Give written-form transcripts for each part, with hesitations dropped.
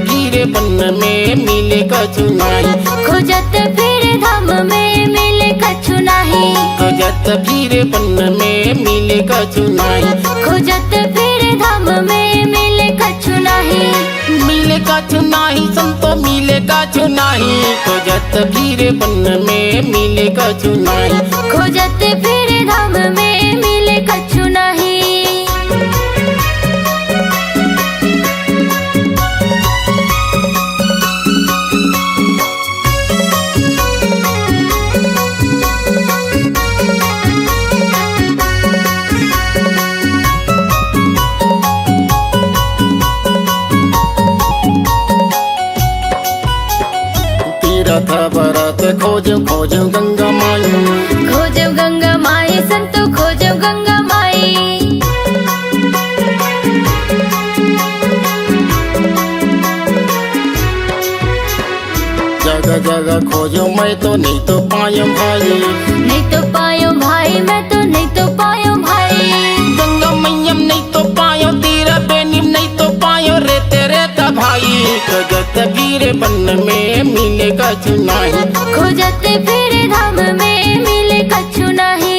फिरे बन में मिले कछु नाही, खोजत फिरे धाम में मिले कछु नाही, खोजत फिरे बन में मिले कछु नाही, खोजत फिरे धाम में मिले कछु नाही, मिले कछु नाही संतो मिले कछु नाही, खोजत फिरे बन में मिले कछु नाही, खोजत फिरे धाम में मिले कछु नाही। तीरथ भरत खोजो खोजो गंगा माई, खोजो गंगा माई संतो खोजो गंगा माई, जगह जगह खोजो मैं तो नहीं तो पायो भाई, नहीं तो पायो भाई मैं तो नहीं तो पायो भाई, गंगा मैयम नहीं तो पायो, तेरा बेनिम नहीं तो पायो रे तेरे ता भाई, खोजत फिरे बन में मिले कछु नाही, खोजत फिरे धाम में मिले कछु नाही।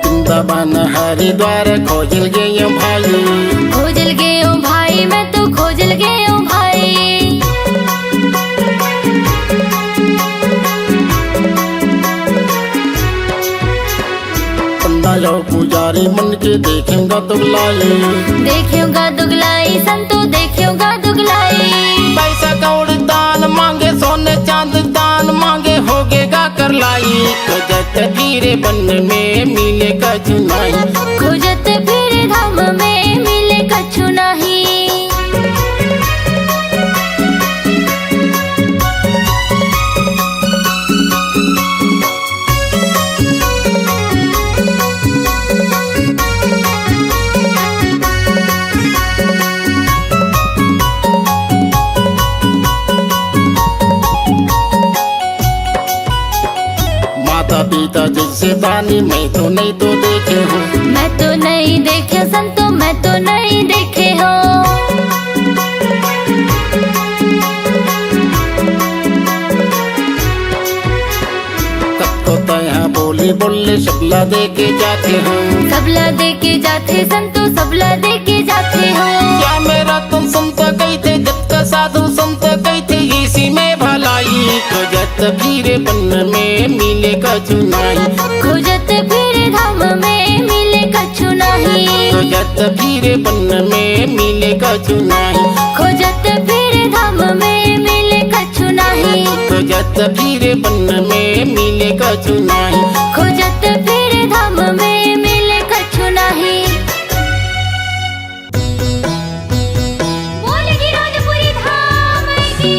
वृंदावन हरिद्वार खोजल गए भाई, खोजल गयो भाई मैं तो खोजल गयो भाई, पंडा जाओ पुजारी मन के देखेगा दुगलाई, देखियोगा दुगलाई संतो देखियोगा दुगलाई, पैसा कौड़ दान मांगे सोने चांद दान मांगे होगेगा कर लाई, खोजत फिरे बन में मिले कछु नाही, खोजत फिरे धाम में मिले कछु नाही। माता पिता जैसे दानी मैं तो नहीं तो देखे हूँ, मैं तो नहीं देखे संतो मैं तो नहीं देखे हो, कब तो तया बोली बोले सबला दे के जाते हो, सबला दे के जाते संतो सबला दे के जाते हो, क्या मेरा तुम संत कहते जब का साधु संत कहते इसी में भलाई, खोजत फिरे बन में मिले कछु नाही, खोजत फिरे धाम में मिले कछु नाही, खोजत फिरे बन में मिले कछु नाही, खोजत फिरे धाम में मिले कछु नाही, खोजत फिरे बन में मिले कछु नाही, खोजत फिरे धाम में मिले कछु नाही। बोल गिरोधपुरी धाम की।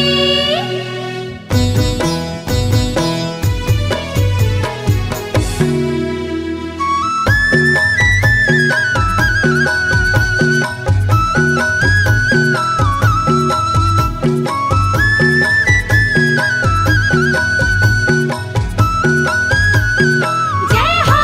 जय हो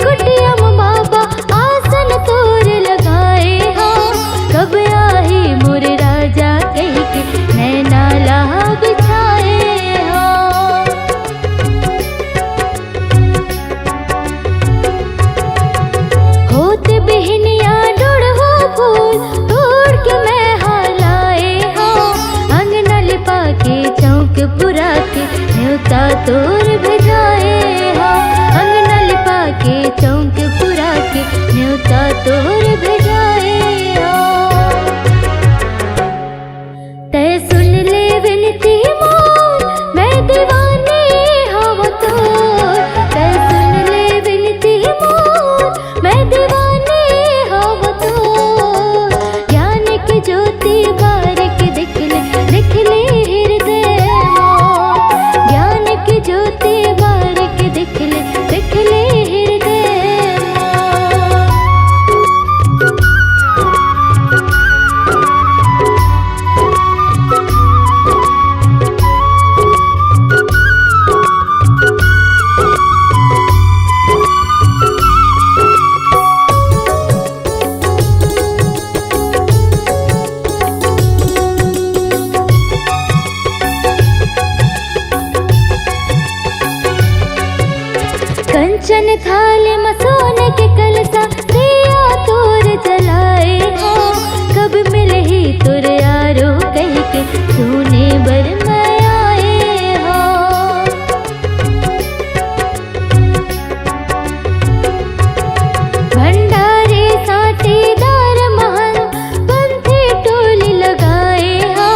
कुटियम बाबा आसन तोर लगाए हो। कब आही मोर राजा कह के नैना लाह बिछाए हो। होत बिहनिया डोड़ हो फूल तोड़ के मैं हालाए हो। अंगना लिपा के चौक पुरा के न्योता तोर भेजाए हो। अंगना लिपा के चौक पुरा के न्योता तोर भेजाए हो। तै सुन ले विनती मोर मैं दीवानी हव तोर। तै सुन ले विनती मोर मैं दीवानी हव तोर। ज्ञान की ज्योति बारिक दिख ले हृदय मोर। ज्ञान की ज्योति बारिक दिख ले हृदय मोर। कंचन थाल में सोने के कलसा दिया तोर जलाए हो। कब मिले ही तुर यारो कह के सोने बर मैं आए हो। भंडारे साटीदार महल पंथी टोली लगाए हो।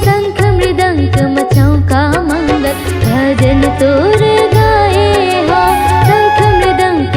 शंख मृदंग मछों का मंगल भजन तोर गाए हो। शंख मृदंग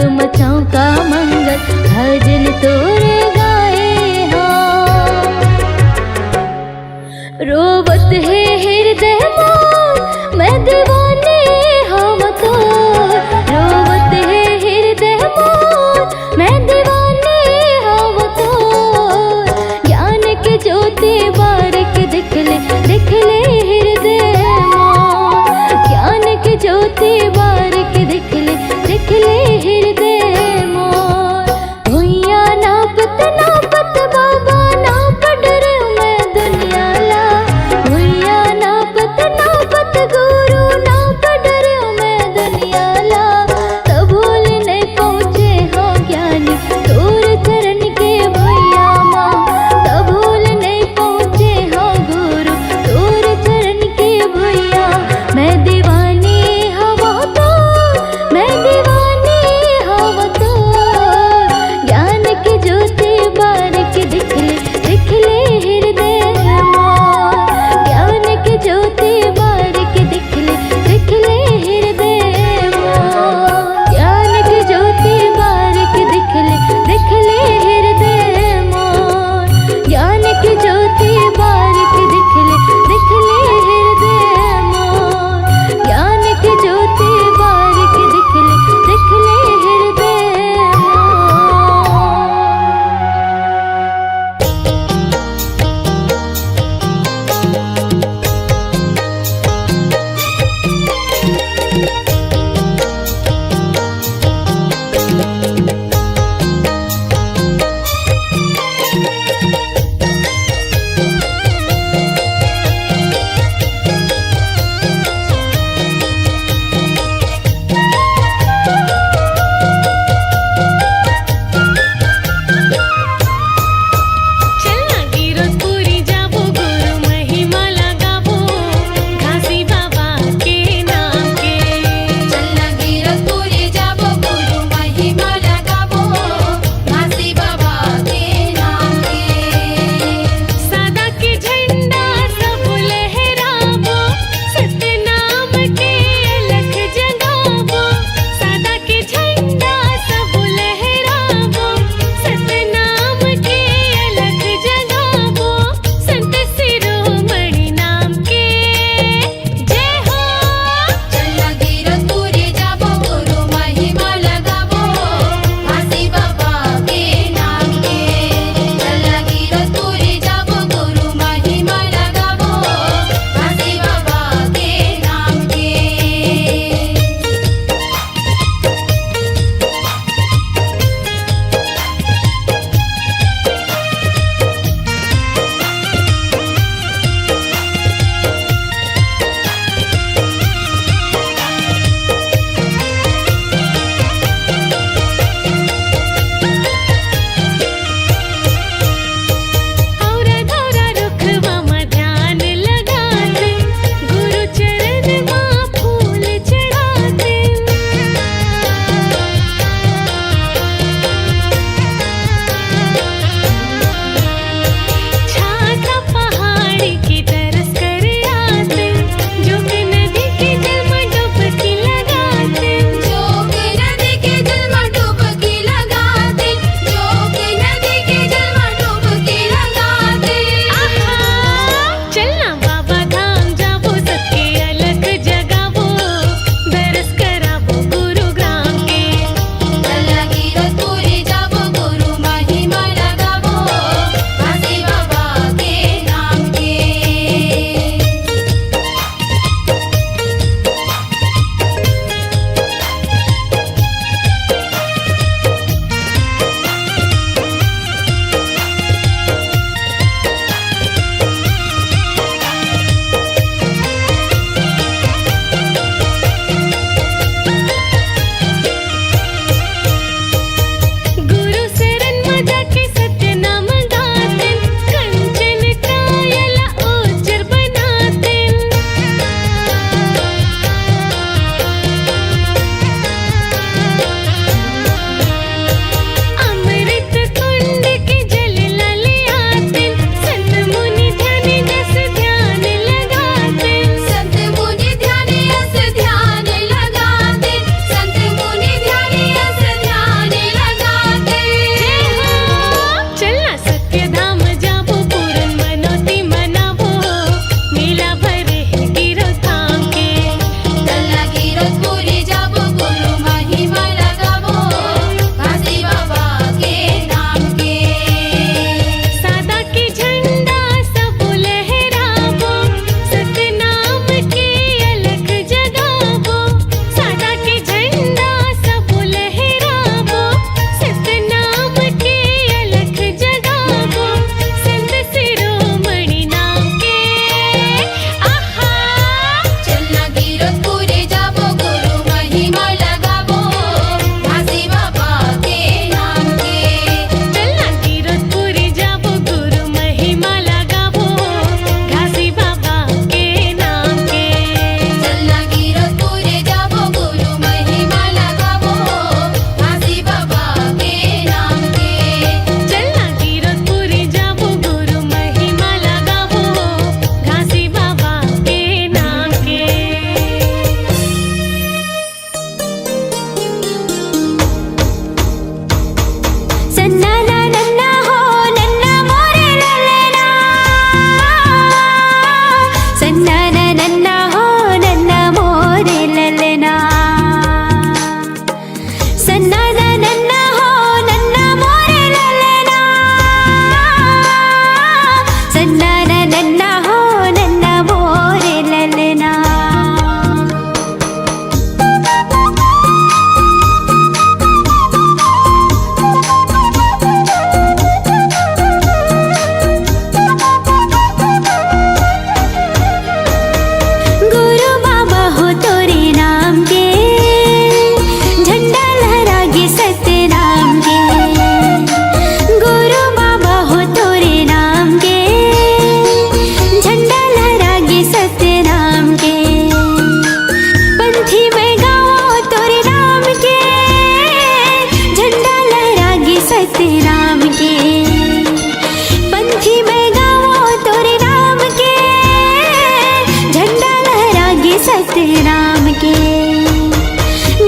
सतनाम के।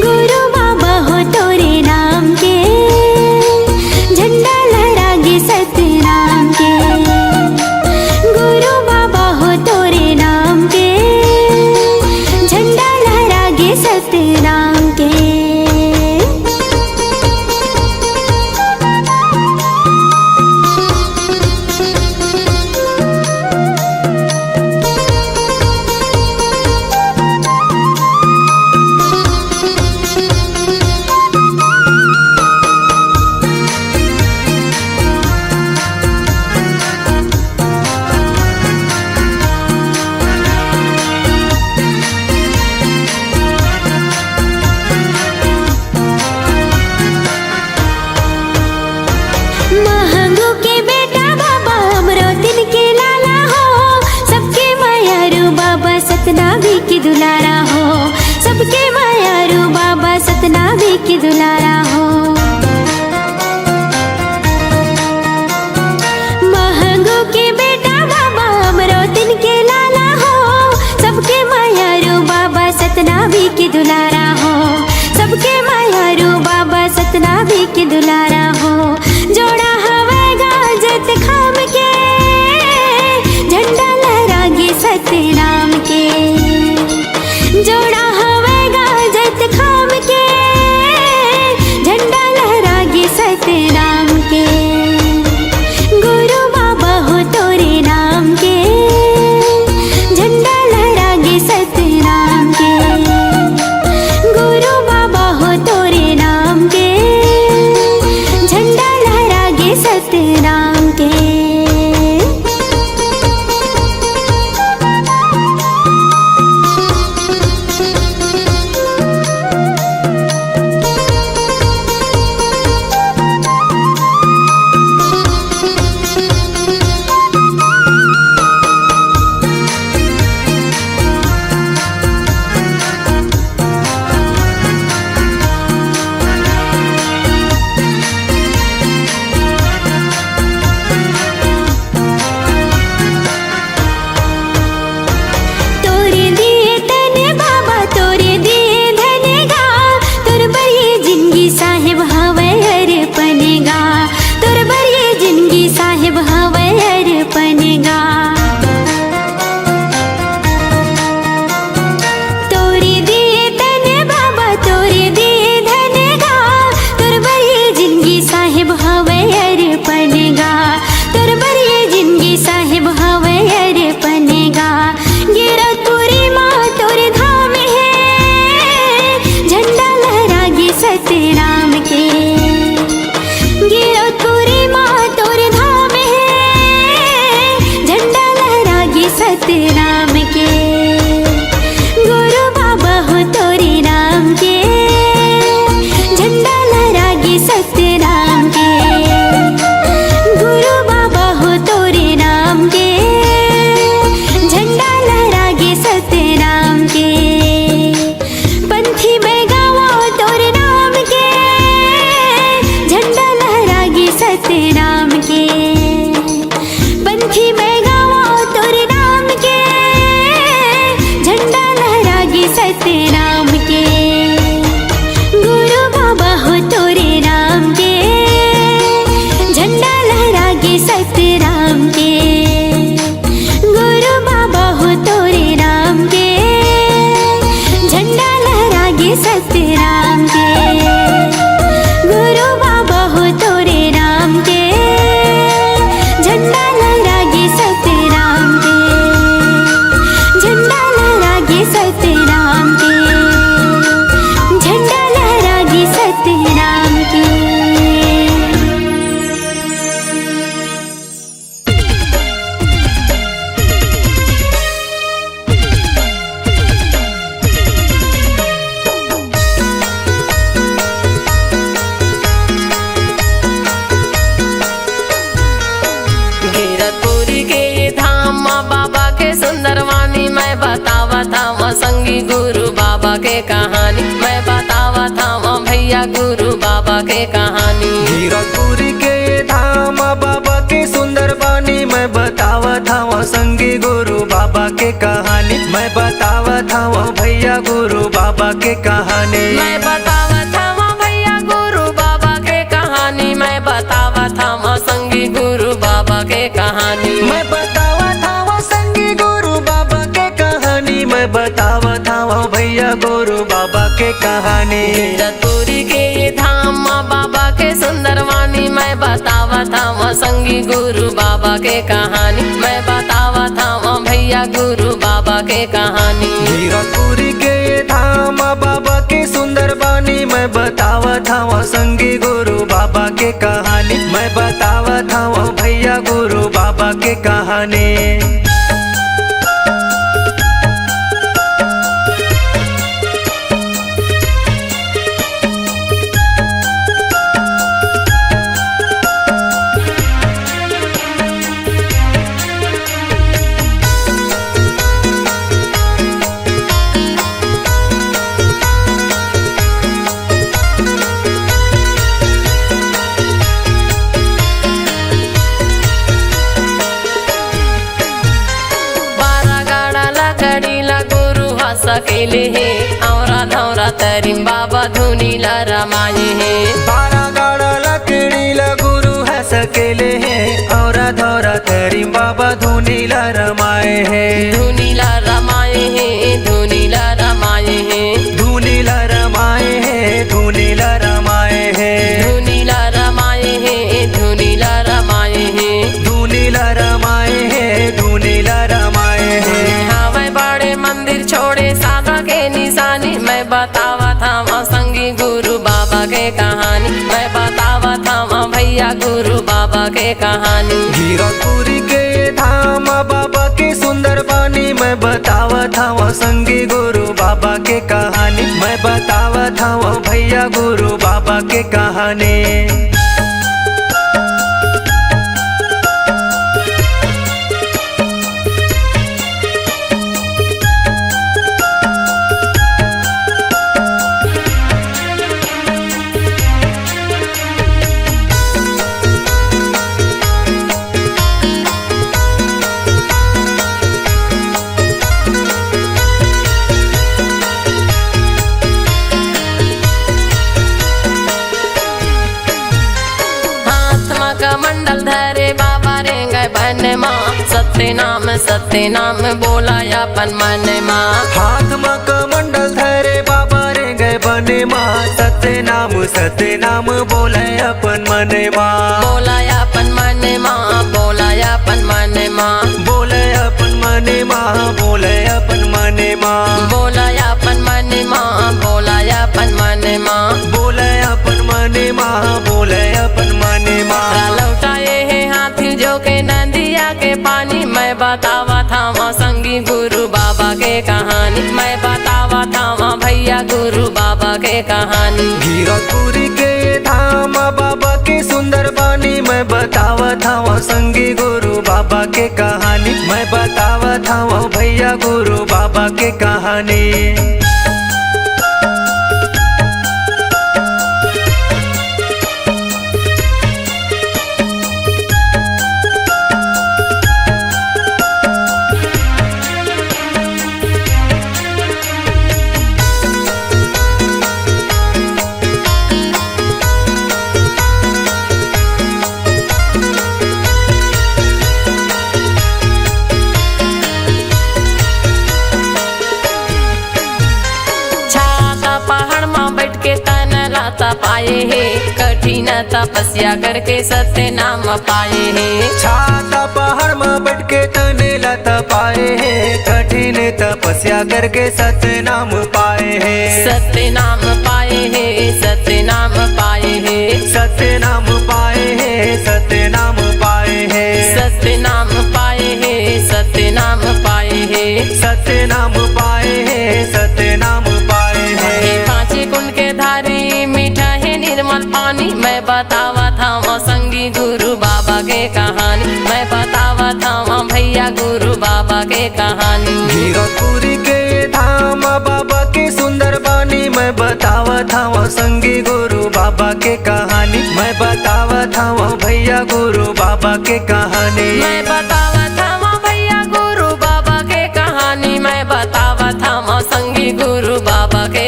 गुरु बाबा हो तोरे नाम के, झंडा लहरागे सतनाम के। गुरु बाबा हो तोरे नाम के, झंडा लहरागे सतनाम के। महंगू के बेटा बाबा अमरोतिन के लाला हो, सबके मायारू बाबा सतनामी के दुलारा हो। सबके मायारू बाबा सतनामी के दुलारा हो। महंगू के बेटा बाबा अमरोतिन के लाला हो, सबके मायारू बाबा सतनामी के दुलारा हो। सबके मायारू बाबा सतनामी के दुलारा हो। जोड़ा हवेगा जत खाम के, झंडा लहरागे सतनाम के। जोड़ा हवेगा जत खाम के, झंडा लहरागे सतनाम के। गुरु बाबा हो तोरे नाम के, झंडा लहरागे सतनाम के। गुरु बाबा हो तोरे नाम के, झंडा लहरागे सतनाम के। तोरे दिए तने बाबा तोरे दिए धनेगा, तोर बरिए जिंदगी साहिब हवे हर पनेगा। तोर बरिए जिंदगी साहिब हवे हर पनेगा। तोरे दिए तने बाबा तोरे दिए धनेगा, तोर बरिए जिंदगी साहिब हवे हर पनेगा। तोर बरिए जिंदगी साहिब हवे हर पनेगा। गिरतपुरी माँ तोरे धाम है, झंडा लहरागे सतनाम के। गिरतपुरी माँ तोरे धाम है, झंडा लहरागे सतनाम के। गुरु बाबा हो तोरे नाम के, झंडा लहरागे सतनाम के। गुरु बाबा हो तोरे नाम के, झंडा लहरागे सतनाम के। पंथी में गावो तोरे नाम के, झंडा लहरागे सतनाम के। पंथी में गावो तोरे नाम के, झंडा लहरागे सतनाम के। गुरु बाबा हो तोरे नाम के, झंडा लहरागे सतनाम के। गुरु बाबा हो तोरे नाम के, झंडा लहरागे सतनाम के। गुरु बाबा हो तोरे नाम के, झंडा लहरागे सतनाम के। झंडा लहरागे सतनाम के, झंडा लहरागे सतनाम के। गिरतपुरी के धाम माँ बाबा के सुंदरवानी, मैं बतावा था वहाँ संगी गुरु बाबा के कहानी। मैं बतावा था वहाँ भैया गुरु बाबा के कहानी। गिरतपुरी के धाम बाबा के सुंदर बानी, मैं बतावा था वहाँ संगी गुरु बाबा के कहानी। मैं बतावा था भैया गुरु बाबा के कहानी। मैं बतावा था भैया गुरु बाबा के कहानी, मैं बतावा था संगी गुरु बाबा के कहानी। मैं बतावा था संगी गुरु बाबा के कहानी, मैं बतावा था भैया गुरु बाबा के कहानी। कीरतपुरी के धाम बाबा के सुंदर वाणी, मैं बतावा था संगी गुरु बाबा के कहानी। मैं बतावा था भैया गुरु बाबा के कहानी। कीरतपुरी के धाम बाबा के सुंदर वाणी, मैं बतावा था संगी गुरु बाबा के कहानी। मैं बतावा था भैया गुरु बाबा के कहानी। सकेले है औरा धौरा तरीम बाबा धुनीला रमाए है। 12 गाड़ा लकड़ी गुरु है सकेले है औरा धौरा तरीम बाबा धुनीला रमाए है। धुनीला रमाए है, धुनीला रमाए है, धुनीला रमाए है, धुनीला रमाए है, धुनीला रमाए है, धुनीला रमाए है, धुनीला रमाए है, धुनीला रमाए है। हाँ मैं बड़े मंदिर छोड़े सादा के निशानी, मैं बतावा था संगी गुरु बाबा के कहानी। मैं बतावा था भैया गुरु बाबा के कहानी। कीरतपुरी के धाम बाबा के सुंदर वाणी, मैं बतावा था संगी गुरु बाबा के कहानी। मैं बतावा था भैया गुरु बाबा के कहानी। मंडल धरे बाबा रे गए बन माँ, सत्य नाम बोला अपन मन माँ। हाथ में कमंडल धरे बाबा रे गए बने माँ, सत्य नाम बोले अपन मन माँ। बोला अपन मन माँ, बोला अपन मन माँ, बोले अपन मन माँ, बोले अपन मन माँ, बोला अपन मन माँ, बोला अपन मन माँ, बोले अपन मन माँ, बोले अपन मन माँ। लौटाए है हाथी जो के नदिया के पानी, मैं बतावा था संगी गुरु बाबा के कहानी। मैं बतावा था भैया गुरु बाबा के कहानी। कीरतपुरी के धाम बाबा के सुंदर वाणी, मैं बतावा था संगी गुरु बाबा के कहानी। मैं बतावा था भैया गुरु बाबा के कहानी। पाए है कठिन तपस्या करके सत्य नाम पाए है। छाता पहाड़ में बैठ के तने लता पाए है, कठिन तपस्या करके सत्य नाम पाए है। सत्य नाम पाए है, सत्य नाम पाए है, सत्य नाम पाए है, सत्य नाम पाए है, सत्य नाम पाए है, सत्य नाम पाए है, सत्य नाम पाए है, सत्य नाम पाए है। 5 कुंड के धारी मीठा है निर्मल पानी, मैं बतावा था संगी गुरु बाबा के कहानी। मैं बतावा था भैया गुरु बाबा के कहानी। कीरतपुरी के धाम बाबा के सुंदर वाणी, मैं बतावा था संगी गुरु बाबा के कहानी। मैं बतावा था भैया गुरु बाबा के कहानी। मैं बतावा था भैया गुरु बाबा के कहानी। मैं बतावा था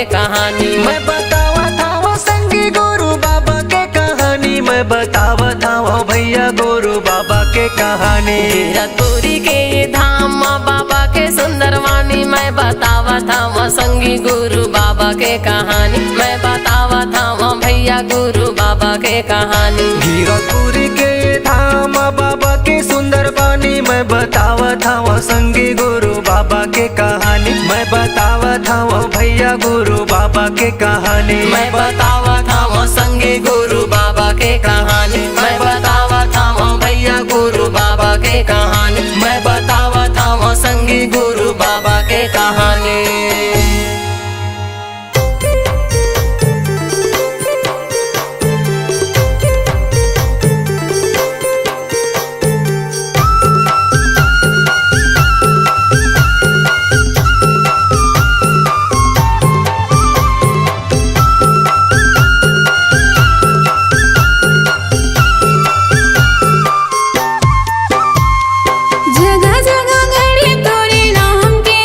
के कहानी मैं बतावा था वो संगी गुरु बाबा के कहानी, मैं बतावा था वो भैया गुरु बाबा के कहानी। गिरतपुरी के धाम बाबा के सुंदर वाणी मैं बतावा था वो संगी गुरु बाबा के कहानी, मैं बतावा था वो भैया गुरु बाबा के कहानी। गिरतपुरी के धाम बाबा के सुंदर वाणी मैं बतावा था वो संगी गुरु बाबा के कहानी, मैं बतावा था वो भैया गुरु बाबा के कहानी। मैं बतावा था वो संगी गुरु बाबा के कहानी, मैं बतावा था वो भैया गुरु बाबा के कहानी, मैं बतावा था वो संगी गुरु बाबा के कहानी। जगह जगह गड़ी तोरे नाम के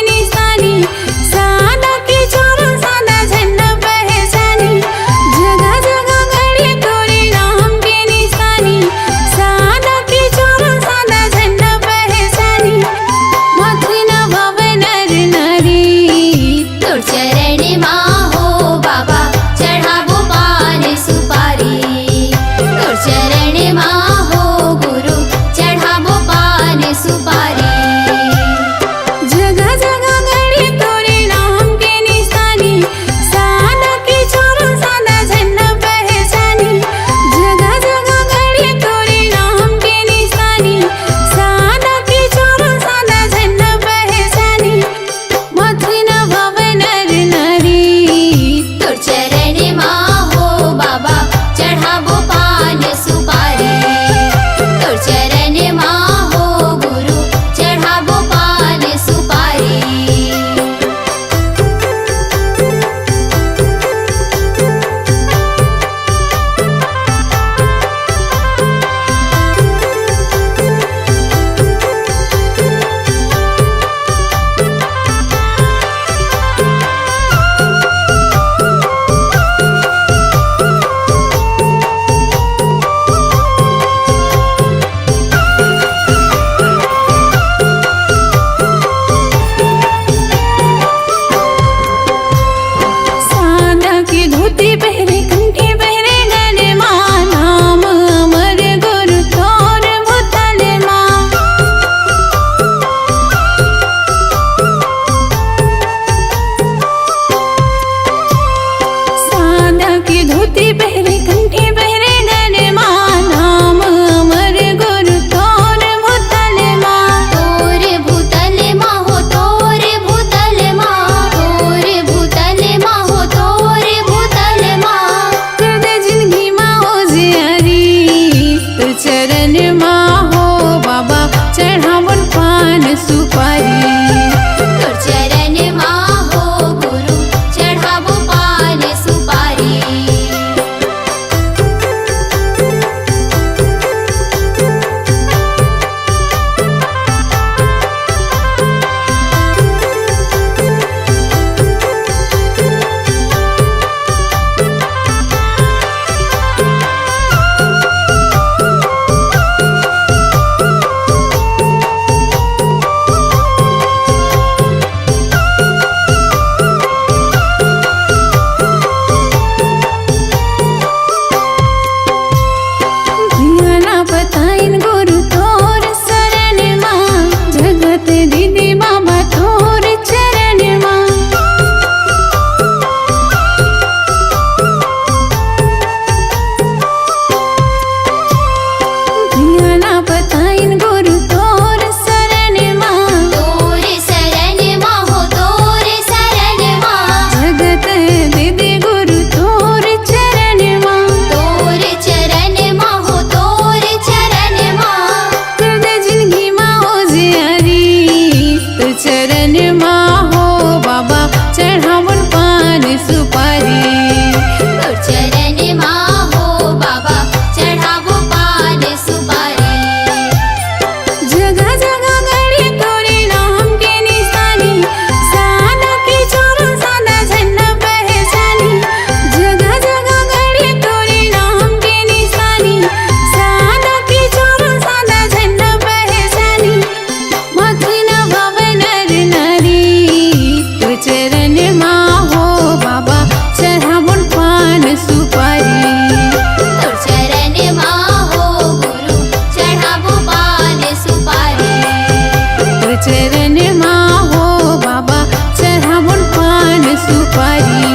चरण माँ हो बाबा चढ़ावन पान सुपारी।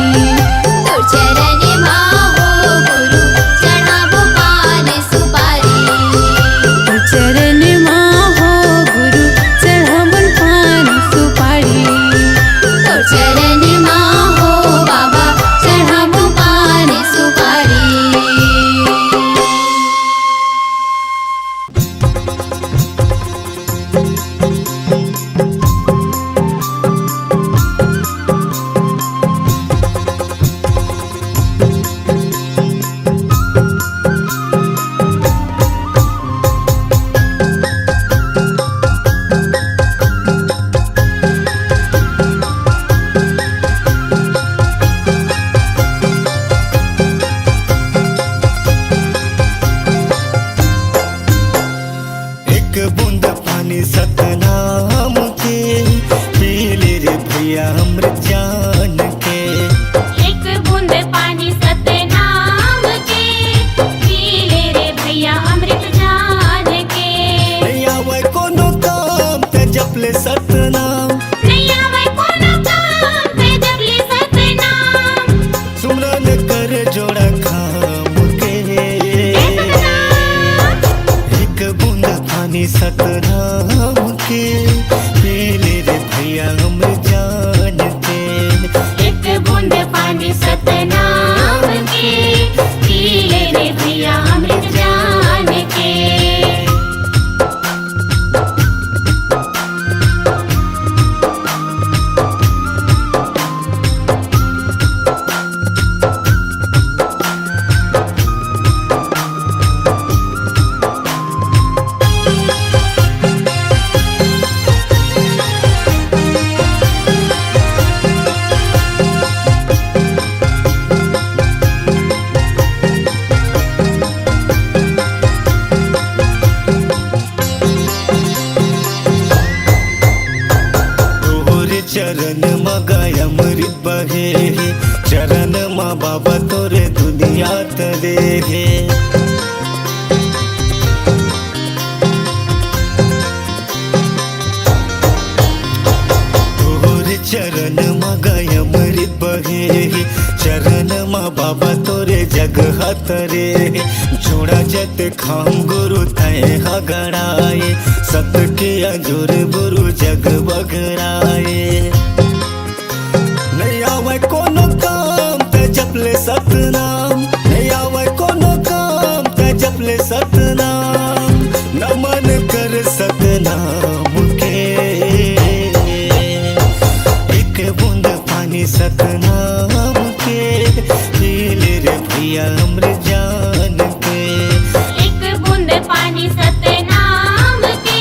तो चरण माँ हो गुरु चढ़ावो पान सुपारी। तो चरण माँ हो गुरु चढ़ावन पान सुपारी। तो चरण माँ हो बाबा चढ़ावो पान सुपारी। एक बूंद पानी सतनाम के पी ले रे भैया अमृत जान के। एक बूंद पानी सतनाम के पी ले रे भैया अमृत जान के। नहीं आवे कोनो काम ते जपले सतनाम। नहीं आवे कोनो काम ते जपले सतनाम। सुमरन कर जोड़ा खाम के। एक बूंद पानी सतनाम के पी ले रे भैया अमृत जान के। एक बूंद पानी सतनाम के पी ले रे भैया अमृत जान के। तोरे चरण मगाय अमृत बहे चरण माँ बाबा तोरे दुनिया तरे हे। तोरे चरण मगाय अमृत बहे चरण माँ बाबा तोरे जगह तरे। जोड़ा जत खाम गुरु तय हगड़ाए सत के अजुर गुरु जग बगड़ाए। नहीं आवे कोनो काम ते जपले सतनाम। नहीं आवे कोनो काम ते जपले सतनाम। नमन कर सतनाम के। एक बूंद पानी सतनाम के पी ले रे भैया अमृत जान के। एक बूंद पानी सतनाम के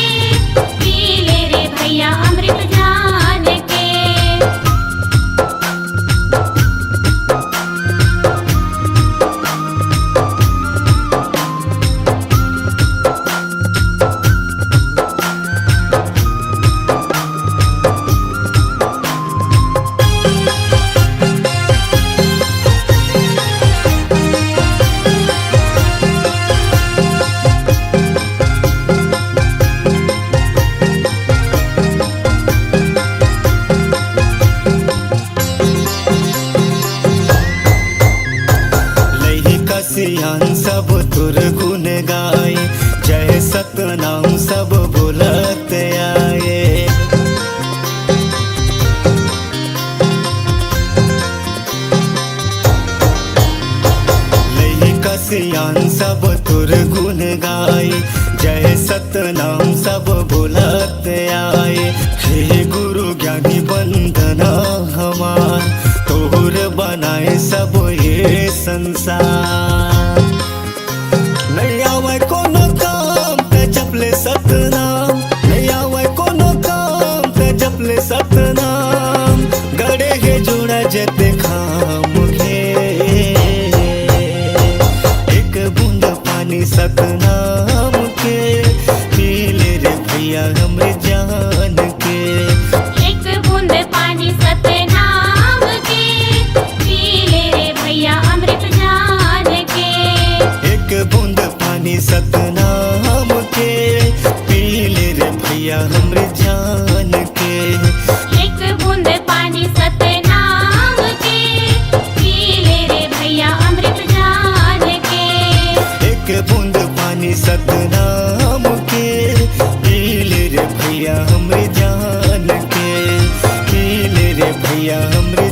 पी ले रे भैया अमृत जान के। सियान सब तुर गुण गाए जय सतनाम सब बुलत आए। लई कसियान सब तुर गुण गाए जय सतनाम सब बुलत आए। हे गुरु ज्ञानी बंदना हमार तोर बनाए सब ये संसार। नहीं आवे कोनो काम ते जपले सतनाम। नहीं आवे कोनो काम ते जपले सतनाम। गड़े हे जोड़ा जते खाम के। एक बूंद पानी सतनाम के पी ले रे भैया अमृत जान के। एक बूंद पानी सतनाम के पी ले रे भैया अमृत जान के। एक बूंद पानी सतनाम के पी ले रे भैया अमृत जान के। एक बूंद पानी सतनाम के, पी ले रे भैया अमृत जान के। एक बूंद पानी सतनाम के, पी ले रे भैया हमरे जान के, पी ले रे भैया हमरे